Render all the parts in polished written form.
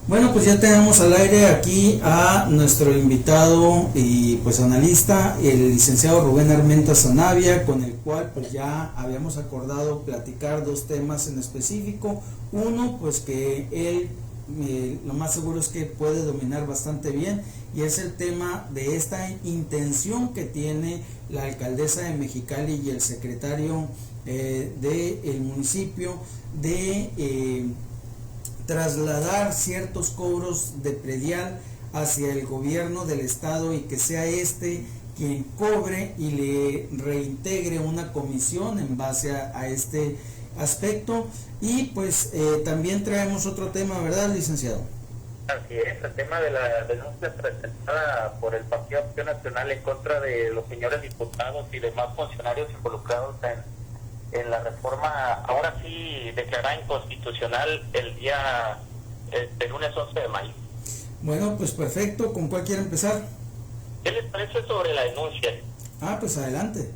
Bueno, pues ya tenemos al aire aquí a nuestro invitado y pues analista, el licenciado Rubén Armenta Sanabia, con el cual pues ya habíamos acordado platicar dos temas en específico. Uno, pues que él lo más seguro es que puede dominar bastante bien, y es el tema de esta intención que tiene la alcaldesa de Mexicali y el secretario del municipio de trasladar ciertos cobros de predial hacia el gobierno del estado, y que sea este quien cobre y le reintegre una comisión en base a este aspecto. Y pues también traemos otro tema, ¿verdad, licenciado? Así es, el tema de la denuncia presentada por el Partido Acción Nacional en contra de los señores diputados y demás funcionarios involucrados en la reforma, ahora sí declarada inconstitucional el día lunes 11 de mayo. Bueno, pues perfecto. ¿Con cuál quiere empezar? ¿Qué les parece sobre la denuncia? Pues adelante.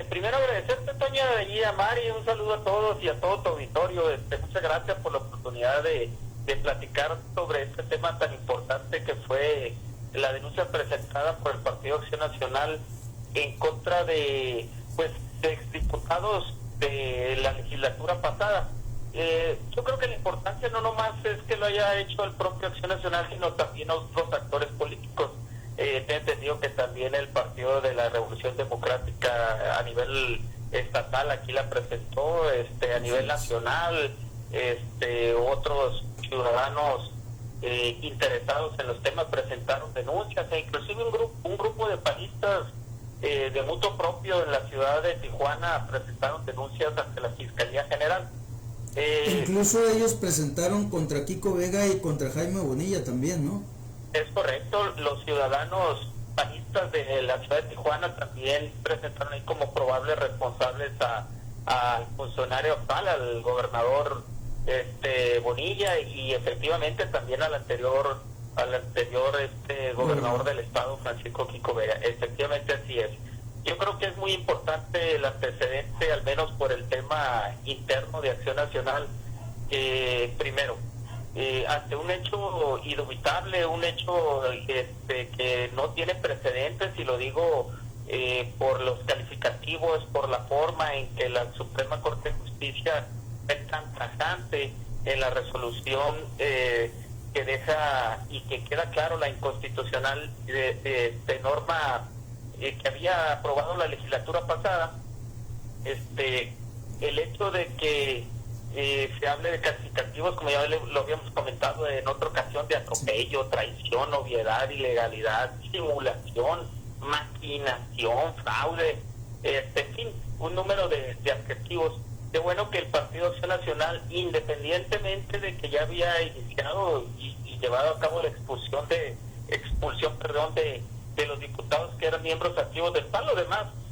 Primero agradecerte, Toña, y a Mari, un saludo a todos y a todo tu auditorio. Muchas gracias por la oportunidad de platicar sobre este tema tan importante que fue la denuncia presentada por el Partido Acción Nacional en contra de exdiputados de la legislatura pasada. Yo creo que la importancia no nomás es que lo haya hecho el propio Acción Nacional, sino también otros actores políticos. Te he entendido que también el Partido de la Revolución Democrática a nivel estatal aquí la presentó, a nivel nacional, otros ciudadanos interesados en los temas presentaron denuncias, e inclusive un grupo de panistas de mutuo propio en la ciudad de Tijuana presentaron denuncias ante la Fiscalía General. Incluso ellos presentaron contra Kiko Vega y contra Jaime Bonilla también, ¿no? Es correcto, los ciudadanos panistas de la ciudad de Tijuana también presentaron ahí como probables responsables al funcionario actual, al gobernador Bonilla, y efectivamente también al anterior gobernador del estado, Francisco Kiko Vega. Efectivamente así es. Yo creo que es muy importante el antecedente, al menos por el tema interno de Acción Nacional. Primero, ante un hecho indubitable, un hecho que no tiene precedentes, y lo digo por los calificativos, por la forma en que la Suprema Corte de Justicia es tan tajante en la resolución que deja y que queda claro la inconstitucional de norma que había aprobado la legislatura pasada. El hecho de que se hable de calificativos, como ya lo habíamos comentado en otra ocasión, de atropello, traición, obviedad, ilegalidad, simulación, maquinación, fraude, en fin, un número de adjetivos. Qué bueno que el Partido Acción Nacional, independientemente de que ya había iniciado y llevado a cabo la expulsión de los diputados que eran miembros activos del PAN,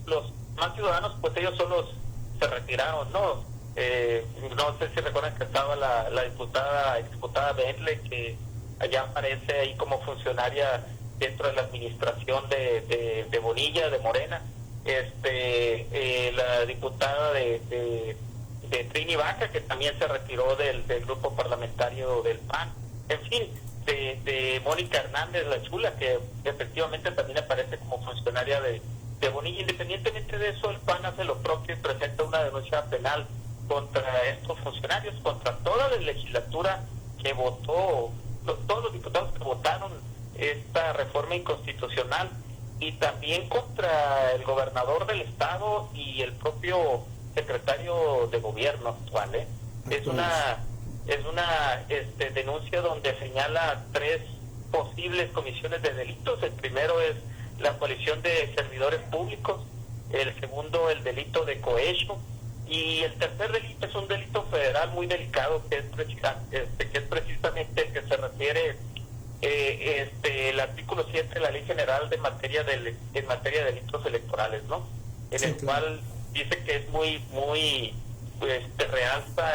los más ciudadanos, pues ellos solos se retiraron, ¿no? No sé si recuerdan que estaba la exdiputada Bentley, que allá aparece ahí como funcionaria dentro de la administración de Bonilla, de Morena. La diputada de Trini Vaca, que también se retiró del grupo parlamentario del PAN. En fin, de Mónica Hernández, la chula, que efectivamente también aparece como funcionaria de Bonilla. Independientemente de eso, el PAN hace lo propio y presenta una denuncia penal contra estos funcionarios, contra toda la legislatura que votó, todos los diputados que votaron esta reforma inconstitucional, y también contra el gobernador del estado y el propio secretario de gobierno actual. Es una denuncia donde señala 3 posibles comisiones de delitos. El primero es la coalición de servidores públicos, el segundo el delito de cohecho, y el tercer delito es un delito federal muy delicado, que es precisamente el que se refiere el artículo 7 de la Ley General en materia de delitos electorales, ¿no? En el cual dice que es muy realza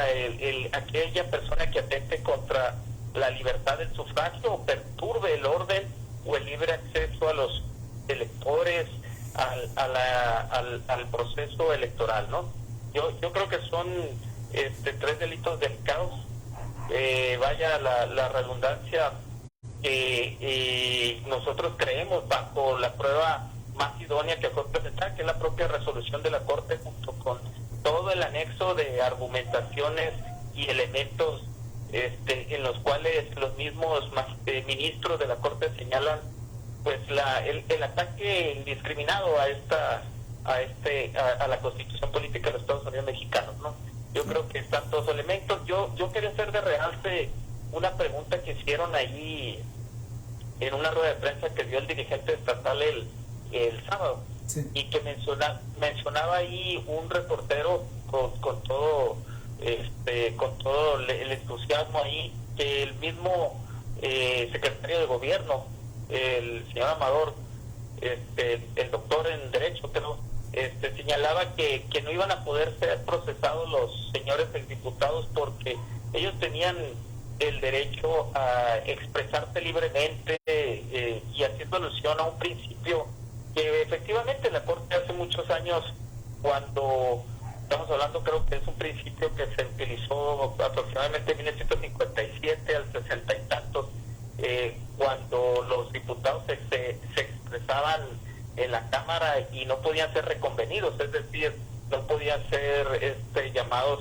aquella persona que atente contra la libertad del sufragio o perturbe el orden o el libre acceso a los electores al proceso electoral, ¿no? Yo creo que son 3 delitos delicados, vaya la redundancia, nosotros creemos bajo la prueba más idónea que fue presentada, que es la propia resolución de la Corte, junto con todo el anexo de argumentaciones y elementos en los cuales los mismos ministros de la Corte señalan pues el ataque indiscriminado a la Constitución Política de los Estados Unidos Mexicanos, ¿no? Yo creo que están todos los elementos. Yo quería hacer de realce una pregunta que hicieron ahí en una rueda de prensa que dio el dirigente estatal el sábado, sí, y que mencionaba ahí un reportero con todo el entusiasmo ahí, que el mismo secretario de gobierno, el señor Amador, el doctor en Derecho, creo, señalaba que no iban a poder ser procesados los señores exdiputados porque ellos tenían el derecho a expresarse libremente y haciendo alusión a un principio que efectivamente la Corte hace muchos años, cuando estamos hablando, creo que es un principio que se utilizó aproximadamente en 1957 al 60 y tantos, cuando los diputados se expresaban en la Cámara y no podían ser reconvenidos, es decir, no podían ser llamados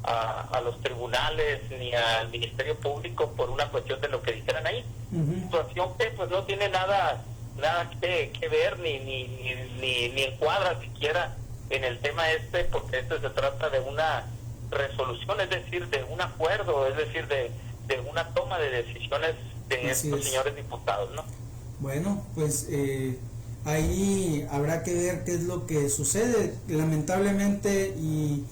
a los tribunales ni al Ministerio Público por una cuestión de lo que dijeran ahí. Situación que pues no tiene nada que ver ni encuadra siquiera en el tema porque se trata de una resolución, es decir, de un acuerdo, es decir, de una toma de decisiones de estos señores diputados, ¿no? Bueno, pues ahí habrá que ver qué es lo que sucede, lamentablemente, y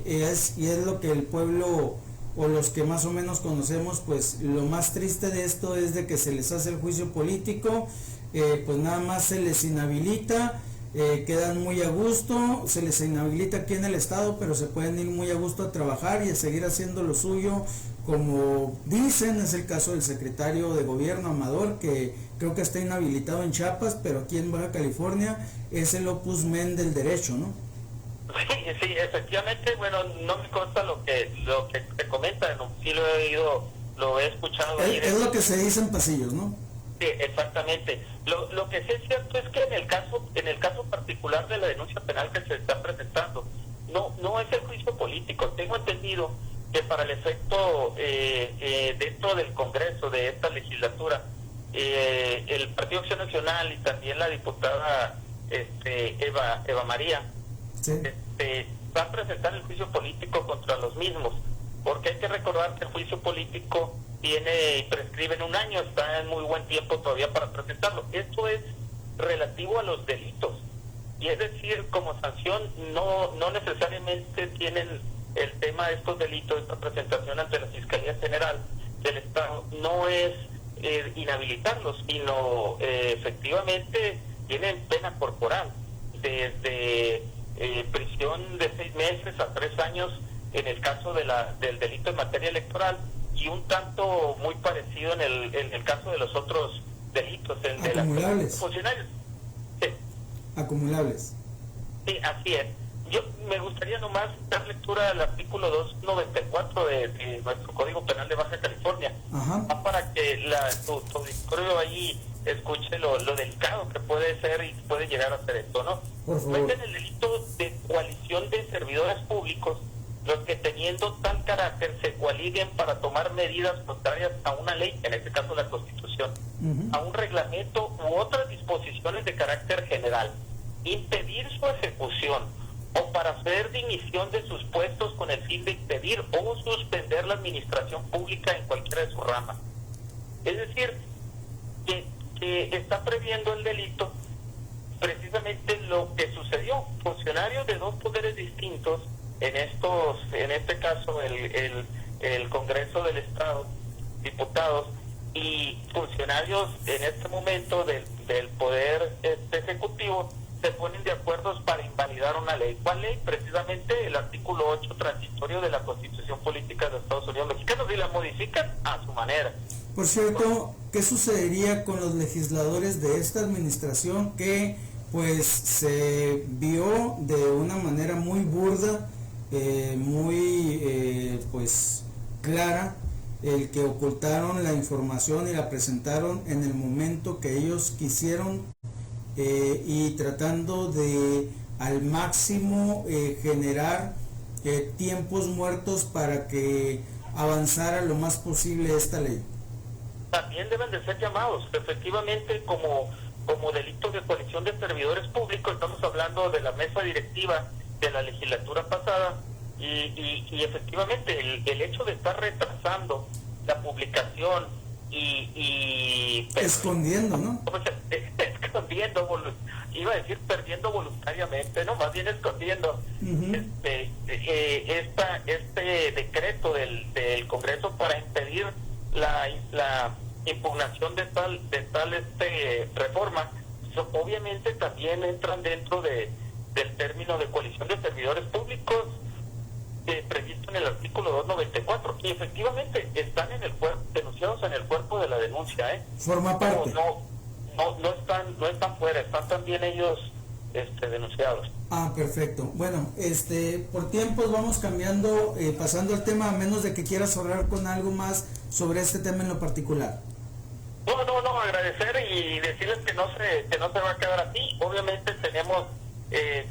es lo que el pueblo o los que más o menos conocemos, pues lo más triste de esto es de que se les hace el juicio político, pues nada más se les inhabilita, quedan muy a gusto, se les inhabilita aquí en el estado, pero se pueden ir muy a gusto a trabajar y a seguir haciendo lo suyo, como dicen. Es el caso del secretario de gobierno Amador, que creo que está inhabilitado en Chiapas, pero aquí en Baja California es el opus men del derecho, ¿no? Sí, efectivamente. Bueno, no me consta lo que te comentan, ¿no? Sí lo he oído, lo he escuchado. Es lo que se dice en pasillos, ¿no? Sí, exactamente. Lo que sí es cierto es que en el caso particular de la denuncia penal que se está presentando, no es el juicio político. Tengo entendido que para el efecto dentro del Congreso de esta legislatura, el Partido Acción Nacional y también la diputada Eva María, sí, va a presentar el juicio político contra los mismos, porque hay que recordar que el juicio político tiene y prescribe en un año, está en muy buen tiempo todavía para presentarlo. Esto es relativo a los delitos, y es decir, como sanción no necesariamente tienen el tema de estos delitos. Esta presentación ante la Fiscalía General del Estado no es inhabilitarlos, sino efectivamente tienen pena corporal, desde prisión de 6 meses a 3 años en el caso del delito en materia electoral, y un tanto muy parecido en el caso de los otros delitos, el de acumulables. Funcionarios. Sí. Acumulables. Sí, así es. Yo me gustaría nomás dar lectura al artículo 294 de nuestro Código Penal de Baja California, para que tu auditorio ahí escuche lo delicado que puede ser y puede llegar a ser esto, ¿no? Por favor. Meten el delito de coalición de servidores públicos los que teniendo tal carácter se coaliguen para tomar medidas contrarias a una ley, en este caso la Constitución, a un reglamento u otras disposiciones de carácter general, impedir su ejecución o para hacer dimisión de sus puestos con el fin de impedir o suspender la administración pública en cualquiera de sus ramas. Es decir, que está previendo el delito precisamente lo que sucedió. Funcionarios de dos poderes distintos, en este caso el Congreso del Estado, diputados, y funcionarios en este momento del Poder Ejecutivo, se ponen de acuerdo para invalidar una ley. ¿Cuál ley? Precisamente el artículo 8 transitorio de la Constitución Política de los Estados Unidos Mexicanos, y la modifican a su manera. Por cierto, ¿qué sucedería con los legisladores de esta administración que pues se vio de una manera muy burda, muy pues clara, el que ocultaron la información y la presentaron en el momento que ellos quisieron, y tratando de al máximo generar tiempos muertos para que avanzara lo más posible esta ley. También deben de ser llamados efectivamente como delito de coalición de servidores públicos. Estamos hablando de la mesa directiva de la legislatura pasada, y efectivamente el hecho de estar retrasando la publicación y escondiendo, ¿no? Escondiendo, iba a decir perdiendo voluntariamente, no, más bien escondiendo este decreto del Congreso para impedir la impugnación de tal reforma. Obviamente también entran dentro del término de coalición de servidores públicos previsto en el artículo 294, y efectivamente están en el denunciados en el cuerpo de la denuncia, forma parte. No están fuera, están también ellos denunciados. Perfecto. Bueno, por tiempos vamos cambiando, pasando el tema, a menos de que quieras hablar con algo más sobre este tema en lo particular. No, agradecer y decirles que no se va a quedar así. Obviamente tenemos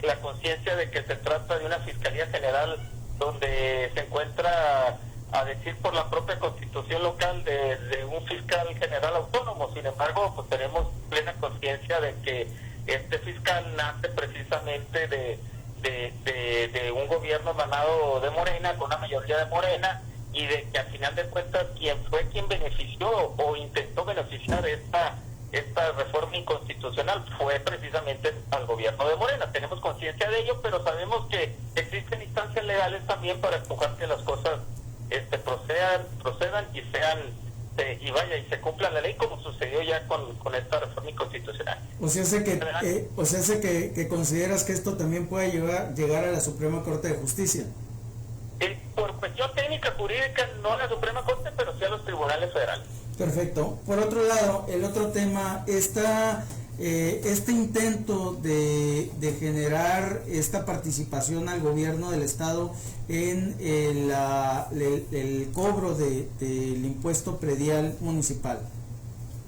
la conciencia de que se trata de una Fiscalía General donde se encuentra, a decir por la propia Constitución local, de un fiscal general autónomo. Sin embargo, pues tenemos plena conciencia de que este fiscal nace precisamente de un gobierno emanado de Morena, con una mayoría de Morena, y de que al final de cuentas quien benefició o intentó beneficiar esta reforma inconstitucional fue precisamente al gobierno de Morena. Tenemos conciencia de ello, pero sabemos que existen instancias legales también para empujar que las cosas procedan y sean y se cumpla la ley, como sucedió ya con esta reforma inconstitucional. O sea que consideras que esto también puede llegar a la Suprema Corte de Justicia. Por cuestión técnica jurídica, no a la Suprema Corte, pero sí a los tribunales federales. Perfecto. Por otro lado, el otro tema, este intento de generar esta participación al gobierno del estado en el cobro del impuesto predial municipal.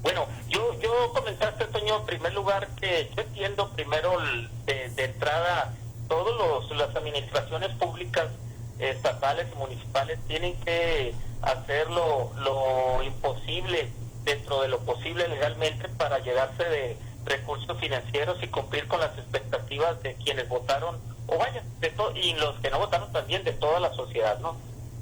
Bueno, yo comentaste, Toño, en primer lugar, que yo entiendo primero de entrada todas las administraciones públicas estatales y municipales tienen que hacer lo imposible dentro de lo posible legalmente para llegarse de recursos financieros y cumplir con las expectativas de quienes votaron, y los que no votaron también, de toda la sociedad, ¿no?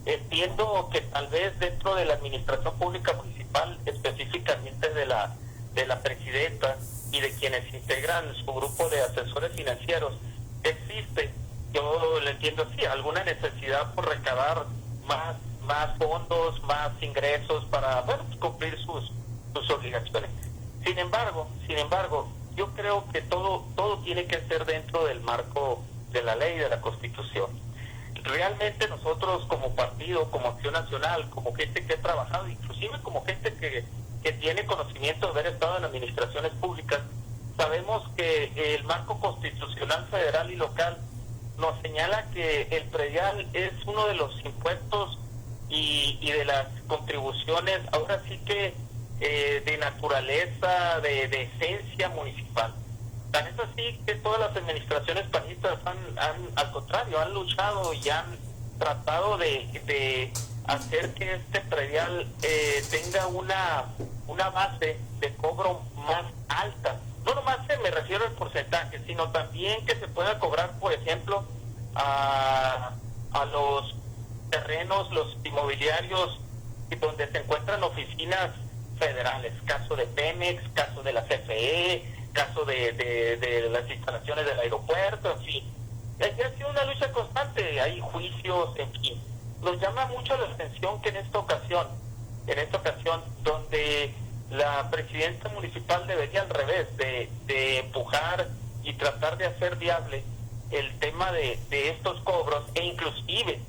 Entiendo que tal vez dentro de la administración pública municipal, específicamente de la presidenta y de quienes integran su grupo de asesores financieros, existe, yo lo entiendo así, alguna necesidad por recabar más fondos, más ingresos para cumplir sus obligaciones. Sin embargo, yo creo que todo tiene que ser dentro del marco de la ley y de la Constitución. Realmente nosotros como partido, como Acción Nacional, como gente que ha trabajado, inclusive como gente que tiene conocimiento de haber estado en administraciones públicas, sabemos que el marco constitucional federal y local nos señala que el predial es uno de los impuestos y de las contribuciones, ahora sí que de naturaleza, de esencia municipal. Tan es así que todas las administraciones panistas al contrario, han luchado y han tratado de hacer que este predial tenga una base de cobro más alta. No nomás me refiero al porcentaje, sino también que se pueda cobrar, por ejemplo, a los terrenos, los inmobiliarios donde se encuentran oficinas federales, caso de Pemex, caso de la CFE, caso de las instalaciones del aeropuerto, en fin. Ha sido una lucha constante, hay juicios, en fin. Nos llama mucho la atención que en esta ocasión, donde la presidenta municipal debería al revés, de empujar y tratar de hacer viable el tema de estos cobros, e inclusive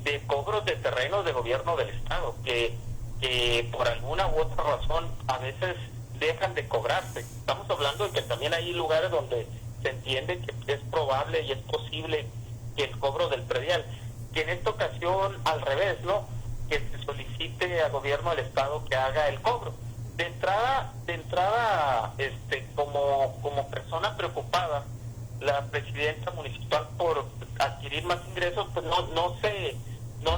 de cobros de terrenos de gobierno del estado, que por alguna u otra razón a veces dejan de cobrarse. Estamos hablando de que también hay lugares donde se entiende que es probable y es posible que el cobro del predial, que en esta ocasión al revés, ¿no? Que se solicite pide a gobierno del estado que haga el cobro. De entrada, como persona preocupada, la presidenta municipal por adquirir más ingresos, pues no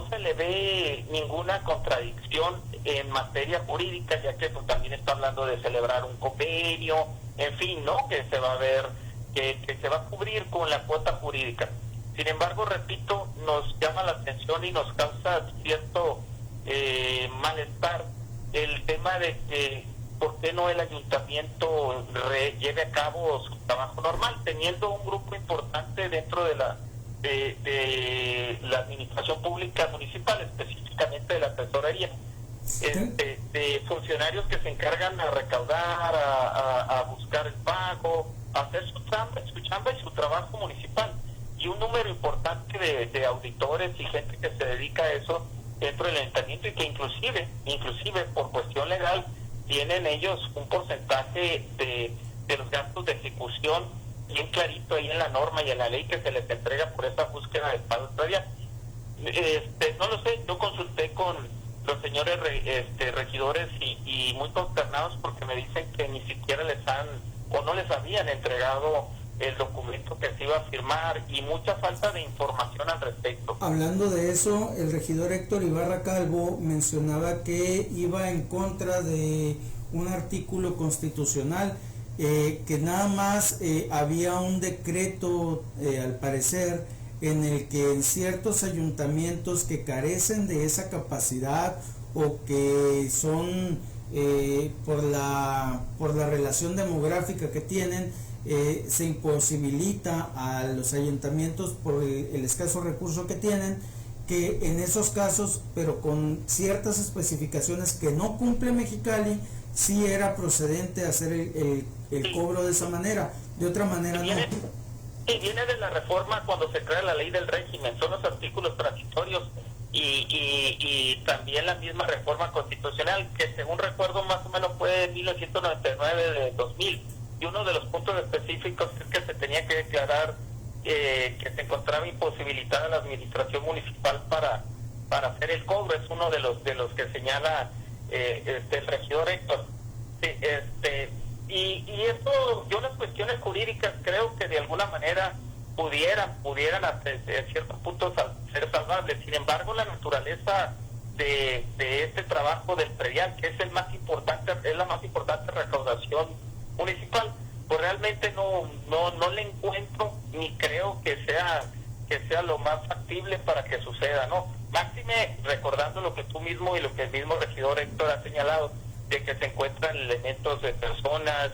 se le ve ninguna contradicción en materia jurídica, ya que pues, también está hablando de celebrar un convenio, en fin, ¿no? Que se va a ver, que se va a cubrir con la cuota jurídica. Sin embargo, repito, nos llama la atención y nos causa cierto malestar el tema de que por qué no el ayuntamiento lleve a cabo su trabajo normal, teniendo un grupo importante dentro de la administración pública municipal, específicamente de la tesorería, de funcionarios que se encargan a recaudar, a buscar el pago, a hacer su chamba y su trabajo municipal, y un número importante de auditores y gente que se dedica a eso dentro del ayuntamiento, y que inclusive por cuestión legal tienen ellos un porcentaje de los gastos de ejecución bien clarito ahí en la norma y en la ley que se les entrega por esa búsqueda del pago previa. No lo sé, yo consulté con los señores regidores y muy consternados porque me dicen que ni siquiera no les habían entregado el documento que se iba a firmar, y mucha falta de información al respecto. Hablando de eso, el regidor Héctor Ibarra Calvo mencionaba que iba en contra de un artículo constitucional, que nada más había un decreto, al parecer, en el que en ciertos ayuntamientos que carecen de esa capacidad o que son por la relación demográfica que tienen, se imposibilita a los ayuntamientos por el escaso recurso que tienen, que en esos casos, pero con ciertas especificaciones que no cumple Mexicali, sí era procedente hacer el cobro de esa manera. De otra manera no. Y viene de la reforma cuando se crea la ley del régimen, son los artículos transitorios y también la misma reforma constitucional, que según recuerdo más o menos fue en 1999 de 2000, y uno de los puntos específicos es que se tenía que declarar que se encontraba imposibilitada la administración municipal para hacer el cobro. Es uno de los que señala el regidor Héctor. Sí, y esto, yo las cuestiones jurídicas creo que de alguna manera pudieran hasta en ciertos puntos ser salvables. Sin embargo, la naturaleza de este trabajo del predial, que es la más importante recaudación municipal, pues realmente no le encuentro ni creo que sea lo más factible para que suceda, ¿no? Máxime recordando lo que tú mismo y lo que el mismo regidor Héctor ha señalado, de que se encuentran elementos de personas,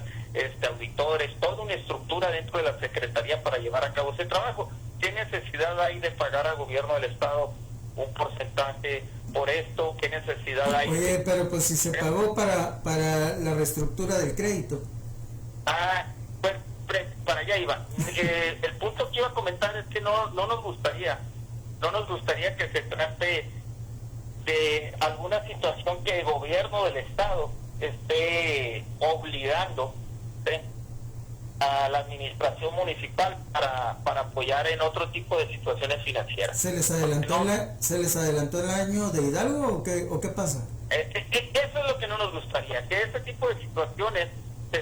auditores, toda una estructura dentro de la Secretaría para llevar a cabo ese trabajo. ¿Qué necesidad hay de pagar al gobierno del Estado un porcentaje por esto? ¿Qué necesidad hay? Oye, pero pues si se pagó para la reestructura del crédito. Pues para allá iba. El punto que iba a comentar es que no nos gustaría que se trate de alguna situación que el gobierno del Estado esté obligando a la administración municipal para apoyar en otro tipo de situaciones financieras. ¿Se les adelantó el año de Hidalgo o qué pasa? Eso es lo que no nos gustaría, que ese tipo de situaciones se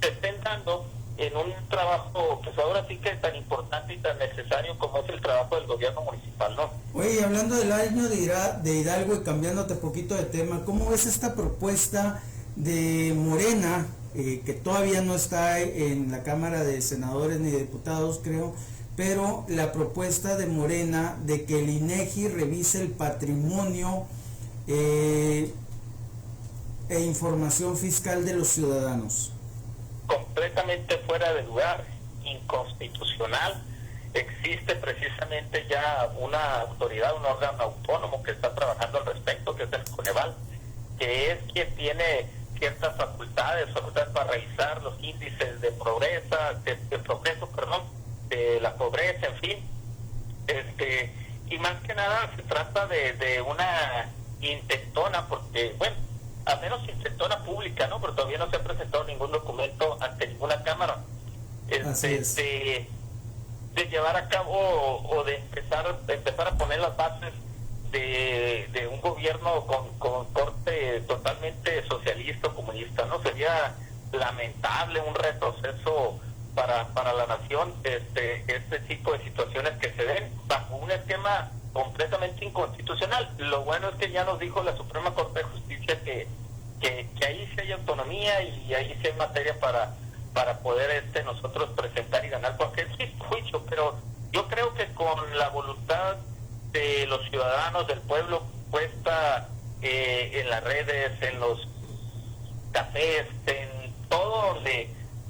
estén dando en un trabajo, pues ahora sí que es tan importante y tan necesario como es el trabajo del gobierno municipal, ¿no? Oye, hablando del año de Hidalgo y cambiándote poquito de tema, ¿cómo ves esta propuesta de Morena, que todavía no está en la Cámara de Senadores ni de Diputados, creo, pero la propuesta de Morena de que el INEGI revise el patrimonio e información fiscal de los ciudadanos? Completamente fuera de lugar, inconstitucional. Existe precisamente ya una autoridad, un órgano autónomo que está trabajando al respecto, que es el Coneval, que es quien tiene ciertas facultades para revisar los índices de progreso, de la pobreza, en fin. Y más que nada se trata de una intentona, porque, bueno, al menos intentona pública, ¿no? Pero todavía no se ha presentado ningún documento ante ninguna cámara. De llevar a cabo o de empezar a poner las bases de un gobierno con corte totalmente socialista o comunista, ¿no? Sería lamentable un retroceso para la nación, este tipo de situaciones que se den bajo un esquema completamente inconstitucional. Lo bueno es que ya nos dijo la Suprema Corte de Justicia que ahí sí hay autonomía y ahí sí hay materia para poder nosotros presentar y ganar cualquier juicio, pero yo creo que con la voluntad de los ciudadanos, del pueblo, puesta en las redes, en los cafés, en todo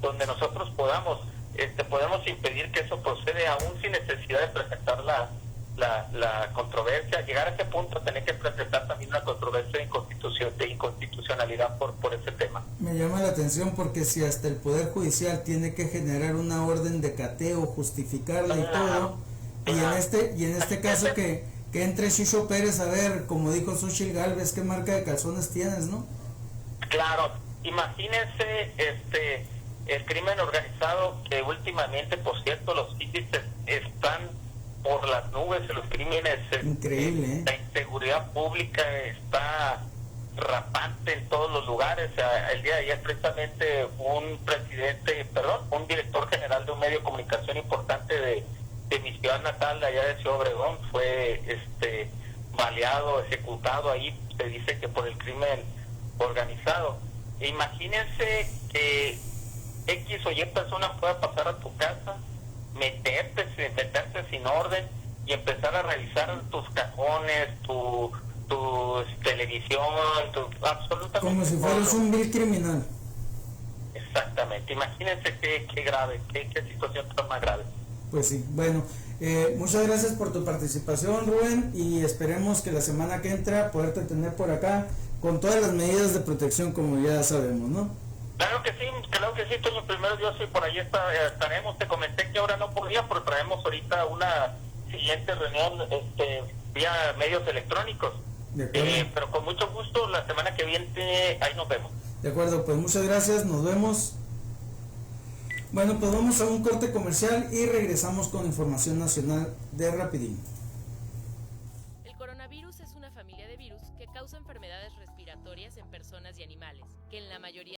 donde nosotros podamos impedir que eso procede, aún sin necesidad de presentar la controversia, llegar a ese punto, tener que presentar también una controversia de inconstitucionalidad por ese tema. Me llama la atención porque si hasta el Poder Judicial tiene que generar una orden de cateo, justificarla y todo, y en este caso que entre Chucho Pérez a ver, como dijo Xochitl Gálvez, qué marca de calzones tienes, ¿no? Claro, imagínense el crimen organizado, que últimamente, por cierto, los índices están por las nubes, los crímenes, increíble, ¿eh? La inseguridad pública está rapante en todos los lugares. El día de ayer precisamente un director general de un medio de comunicación importante de mi ciudad natal, de allá de Ciudad Obregón, fue baleado, ejecutado ahí, se dice que por el crimen organizado. Imagínense que X o Y persona pueda pasar a tu casa, meterse sin orden y empezar a revisar tus cajones, tu televisión, absolutamente como si fueras un vil criminal. Exactamente, imagínense qué grave, qué situación tan más grave. Pues sí, bueno, muchas gracias por tu participación, Rubén, y esperemos que la semana que entra poderte tener por acá con todas las medidas de protección, como ya sabemos, ¿no? Claro que sí, Toño. Primero Dios, y por ahí estaremos. Te comenté que ahora no podía, pero traemos ahorita una siguiente reunión vía medios electrónicos. Pero con mucho gusto, la semana que viene ahí nos vemos. De acuerdo, pues muchas gracias, nos vemos. Bueno, pues vamos a un corte comercial y regresamos con información nacional de Rapidín. El coronavirus es una familia de virus que causa enfermedades respiratorias en personas y animales, que en la mayoría